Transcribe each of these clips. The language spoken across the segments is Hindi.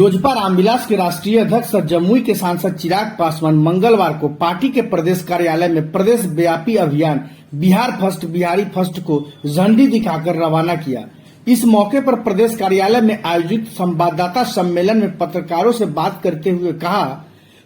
लोजपा रामविलास के राष्ट्रीय अध्यक्ष और जमुई के सांसद चिराग पासवान मंगलवार को पार्टी के प्रदेश कार्यालय में प्रदेश व्यापी अभियान बिहार फर्स्ट बिहारी फर्स्ट को झंडी दिखाकर रवाना किया। इस मौके पर प्रदेश कार्यालय में आयोजित संवाददाता सम्मेलन में पत्रकारों से बात करते हुए कहा,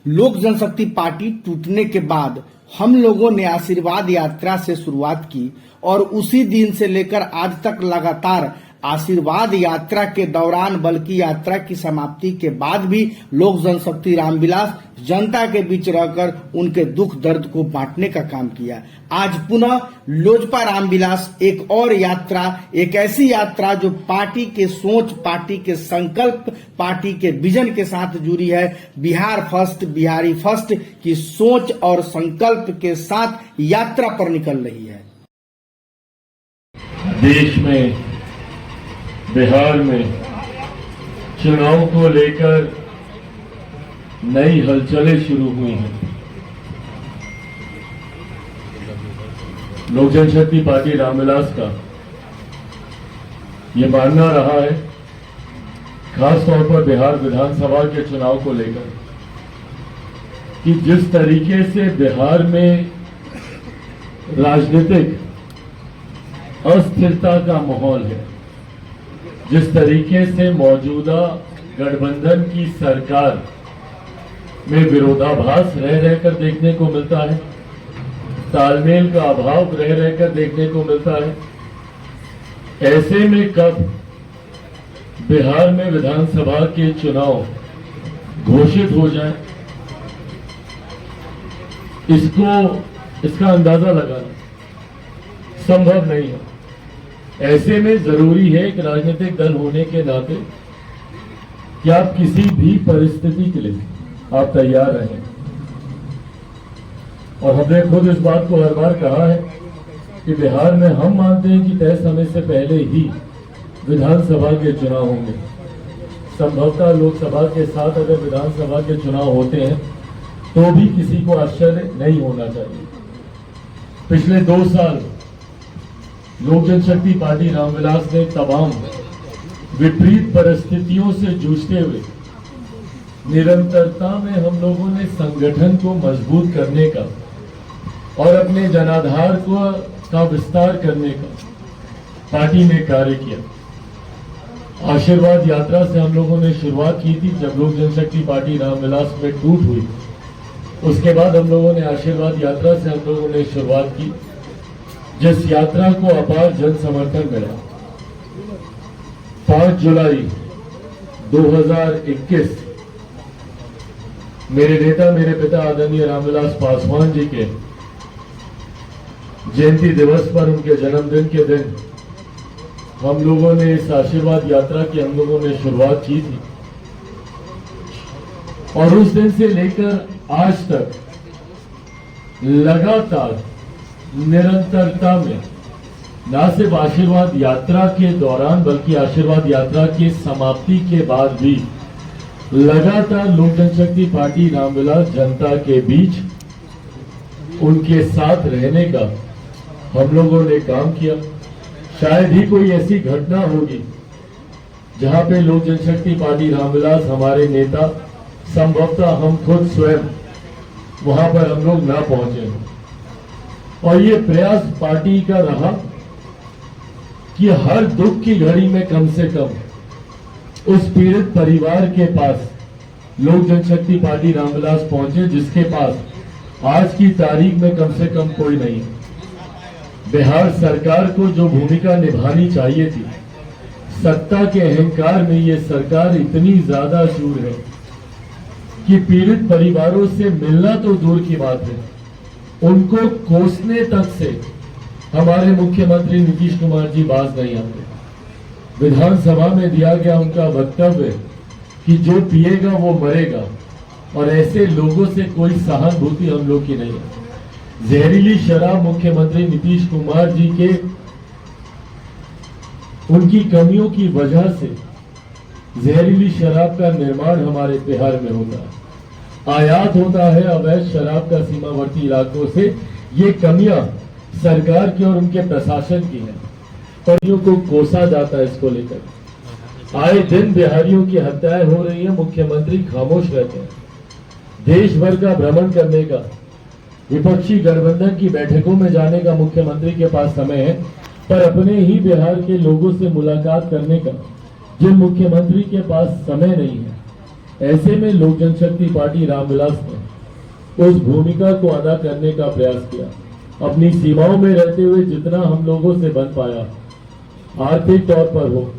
लोक जनशक्ति पार्टी टूटने के बाद हम लोगों ने आशीर्वाद यात्रा से शुरुआत की और उसी दिन से लेकर आज तक लगातार आशीर्वाद यात्रा के दौरान बल्कि यात्रा की समाप्ति के बाद भी लोक जनशक्ति रामविलास जनता के बीच रहकर उनके दुख दर्द को बांटने का काम किया। आज पुनः लोजपा रामविलास एक और यात्रा, एक ऐसी यात्रा जो पार्टी के सोच, पार्टी के संकल्प, पार्टी के विजन के साथ जुड़ी है। बिहार फर्स्ट बिहारी फर्स्ट की सोच और संकल्प के साथ यात्रा पर निकल रही है। देश में बिहार में चुनाव को लेकर नई हलचलें शुरू हुई हैं। लोक जनशक्ति पार्टी रामविलास का ये मानना रहा है, खास तौर पर बिहार विधानसभा के चुनाव को लेकर, कि जिस तरीके से बिहार में राजनीतिक अस्थिरता का माहौल है, जिस तरीके से मौजूदा गठबंधन की सरकार में विरोधाभास रह रहकर देखने को मिलता है, तालमेल का अभाव रह रहकर देखने को मिलता है, ऐसे में कब बिहार में विधानसभा के चुनाव घोषित हो जाए, इसका अंदाजा लगाना संभव नहीं है। ऐसे में जरूरी है एक राजनीतिक दल होने के नाते कि आप किसी भी परिस्थिति के लिए आप तैयार रहें। और हमने खुद इस बात को हर बार कहा है कि बिहार में हम मानते हैं कि तय समय से पहले ही विधानसभा के चुनाव होंगे। संभवतः लोकसभा के साथ अगर विधानसभा के चुनाव होते हैं तो भी किसी को आश्चर्य नहीं होना चाहिए। पिछले 2 साल लोक जनशक्ति पार्टी रामविलास ने तमाम विपरीत परिस्थितियों से जूझते हुए निरंतरता में हम लोगों ने संगठन को मजबूत करने का और अपने जनाधार का विस्तार करने का पार्टी में कार्य किया। आशीर्वाद यात्रा से हम लोगों ने शुरुआत की थी। जब लोक जनशक्ति पार्टी रामविलास में टूट हुई, उसके बाद हम लोगों ने आशीर्वाद यात्रा से हम लोगों ने शुरुआत की, जिस यात्रा को अपार जन समर्थन मिला। 5 जुलाई 2021 मेरे नेता, मेरे पिता आदरणीय रामविलास पासवान जी के जयंती दिवस पर, उनके जन्मदिन के दिन हम लोगों ने इस आशीर्वाद यात्रा की हम लोगों ने शुरुआत की थी। और उस दिन से लेकर आज तक लगातार निरंतरता में न सिर्फ आशीर्वाद यात्रा के दौरान बल्कि आशीर्वाद यात्रा की समाप्ति के बाद भी लगातार लोक जनशक्ति पार्टी रामविलास जनता के बीच उनके साथ रहने का हम लोगों ने काम किया। शायद ही कोई ऐसी घटना होगी जहां पे लोक जनशक्ति पार्टी रामविलास, हमारे नेता, संभवतः हम खुद स्वयं वहां पर हम लोग ना पहुंचे। और ये प्रयास पार्टी का रहा कि हर दुख की घड़ी में कम से कम उस पीड़ित परिवार के पास लोक जनशक्ति पार्टी रामविलास पहुंचे, जिसके पास आज की तारीख में कम से कम कोई नहीं। बिहार सरकार को जो भूमिका निभानी चाहिए थी, सत्ता के अहंकार में ये सरकार इतनी ज्यादा चूर है कि पीड़ित परिवारों से मिलना तो दूर की बात है, उनको कोसने तक से हमारे मुख्यमंत्री नीतीश कुमार जी बाज नहीं आते। विधानसभा में दिया गया उनका वक्तव्य कि जो पिएगा वो मरेगा, और ऐसे लोगों से कोई सहानुभूति हम लोग की नहीं है। जहरीली शराब मुख्यमंत्री नीतीश कुमार जी के उनकी कमियों की वजह से जहरीली शराब का निर्माण हमारे बिहार में होता है, आयात होता है अवैध शराब का सीमावर्ती इलाकों से। ये कमियां सरकार की और उनके प्रशासन की हैं, और को कोसा जाता है इसको लेकर। आए दिन बिहारियों की हत्याएं हो रही है, मुख्यमंत्री खामोश रहते हैं। देश भर का भ्रमण करने का, विपक्षी गठबंधन की बैठकों में जाने का मुख्यमंत्री के पास समय है, पर अपने ही बिहार के लोगों से मुलाकात करने का जिन मुख्यमंत्री के पास समय नहीं है, ऐसे में लोक जनशक्ति पार्टी रामविलास ने उस भूमिका को अदा करने का प्रयास किया। अपनी सीमाओं में रहते हुए जितना हम लोगों से बन पाया, आर्थिक तौर पर हो,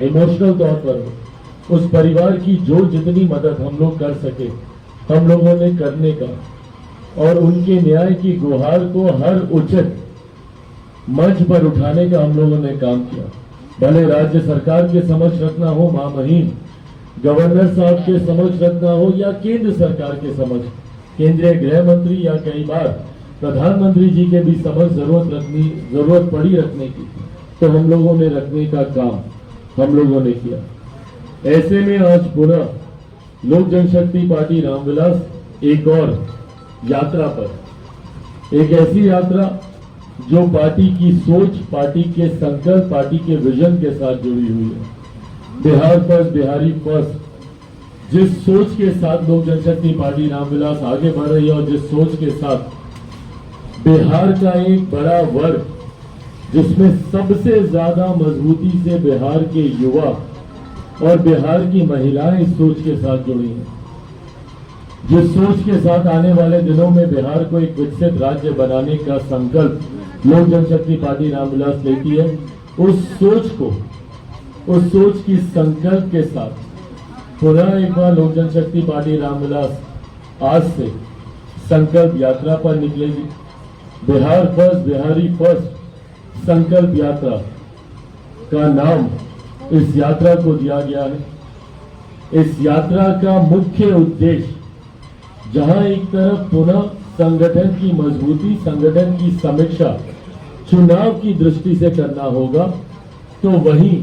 इमोशनल तौर पर हो, उस परिवार की जो जितनी मदद हम लोग कर सके हम लोगों ने करने का, और उनके न्याय की गुहार को हर उचित मंच पर उठाने का हम लोगों ने काम किया। भले राज्य सरकार के समक्ष रखना हो, महामहिम गवर्नर साहब के समक्ष रखना हो, या केंद्र सरकार के समक्ष, केंद्रीय गृह मंत्री या कई बार प्रधानमंत्री जी के भी समक्ष जरूरत पड़ी रखने की, तो हम लोगों ने रखने का काम हम लोगों ने किया। ऐसे में आज पुनः लोक जनशक्ति पार्टी रामविलास एक और यात्रा पर, एक ऐसी यात्रा जो पार्टी की सोच, पार्टी के संकल्प, पार्टी के विजन के साथ जुड़ी हुई है। बिहार फर्स्ट, बिहारी फर्स्ट, जिस सोच के साथ लोक जनशक्ति पार्टी रामविलास आगे बढ़ रही है, और जिस सोच के साथ बिहार का एक बड़ा वर्ग, जिसमें सबसे ज्यादा मजबूती से बिहार के युवा और बिहार की महिलाएं इस सोच के साथ जुड़ी हैं, जिस सोच के साथ आने वाले दिनों में बिहार को एक विकसित राज्य बनाने का संकल्प लोक जनशक्ति पार्टी रामविलास लेती है, उस सोच की संकल्प के साथ पुनः एक बार लोक जनशक्ति पार्टी रामविलास आज से संकल्प यात्रा पर निकलेगी। बिहार फर्स्ट, बिहारी फर्स्ट संकल्प यात्रा का नाम इस यात्रा को दिया गया है। इस यात्रा का मुख्य उद्देश्य, जहां एक तरफ पुनः संगठन की मजबूती, संगठन की समीक्षा चुनाव की दृष्टि से करना होगा, तो वहीं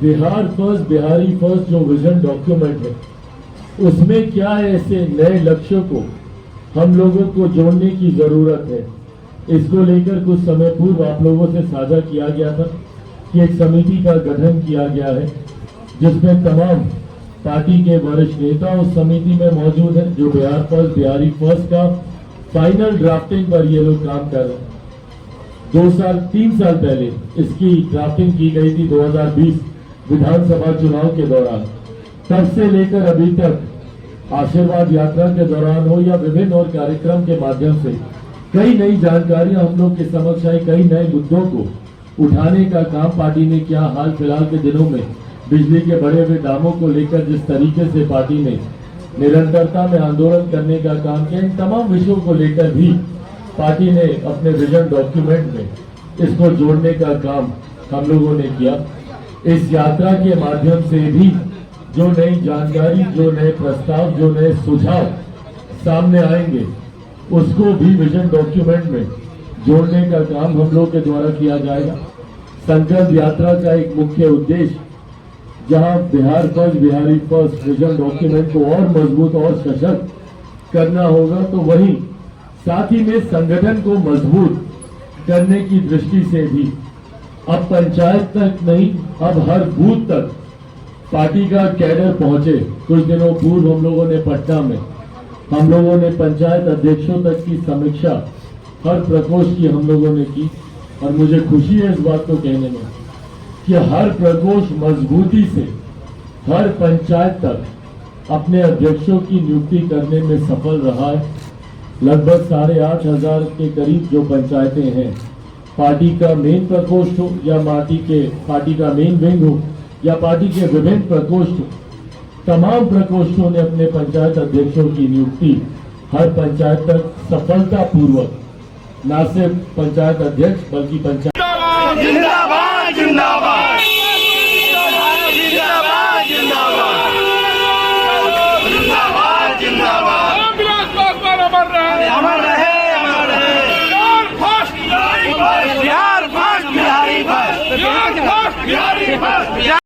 बिहार फर्स्ट, बिहारी फर्स्ट जो विजन डॉक्यूमेंट है, उसमें क्या ऐसे नए लक्ष्यों को हम लोगों को जोड़ने की जरूरत है, इसको लेकर कुछ समय पूर्व आप लोगों से साझा किया गया था कि एक समिति का गठन किया गया है, जिसमें तमाम पार्टी के वरिष्ठ नेता उस समिति में मौजूद हैं, जो बिहार फर्स्ट, बिहारी फर्स्ट का फाइनल ड्राफ्टिंग पर ये लोग काम कर रहे हैं। 3 साल पहले इसकी ड्राफ्टिंग की गई थी, 2020 विधानसभा चुनाव के दौरान। तब से लेकर अभी तक आशीर्वाद यात्रा के दौरान हो या विभिन्न और कार्यक्रम के माध्यम से कई नई जानकारियां हम लोग के समक्ष आई, कई नए मुद्दों को उठाने का काम पार्टी ने किया। हाल फिलहाल के दिनों में बिजली के बढ़े हुए दामों को लेकर जिस तरीके से पार्टी ने निरंतरता में आंदोलन करने का काम किया, इन तमाम विषयों को लेकर भी पार्टी ने अपने विजन डॉक्यूमेंट में इसको जोड़ने का काम हम लोगों ने किया। इस यात्रा के माध्यम से भी जो नई जानकारी, जो नए प्रस्ताव, जो नए सुझाव सामने आएंगे, उसको भी विजन डॉक्यूमेंट में जोड़ने का काम हम लोग के द्वारा किया जाएगा। संकल्प यात्रा का एक मुख्य उद्देश्य, जहां Bihar first, Bihari first vision document को और मजबूत और सशक्त करना होगा, तो वहीं साथ ही में संगठन को मजबूत करने की दृष्टि से भी अब पंचायत तक नहीं, अब हर बूथ तक पार्टी का कैडर पहुंचे। कुछ दिनों पूर्व हम लोगों ने पटना में हम लोगों ने पंचायत अध्यक्षों तक की समीक्षा हर प्रकोष्ठ की हम लोगों ने की, और मुझे खुशी है इस बात को कहने में कि हर प्रकोष्ठ मजबूती से हर पंचायत तक अपने अध्यक्षों की नियुक्ति करने में सफल रहा है। लगभग 8,500 के करीब जो पंचायतें हैं, पार्टी का मेन प्रकोष्ठ हो या पार्टी का मेन विंग हो या पार्टी के विभिन्न प्रकोष्ठ, तमाम प्रकोष्ठों ने अपने पंचायत अध्यक्षों की नियुक्ति हर पंचायत तक सफलतापूर्वक, न सिर्फ पंचायत अध्यक्ष बल्कि पंचायत जिंदाबाद जिंदाबाद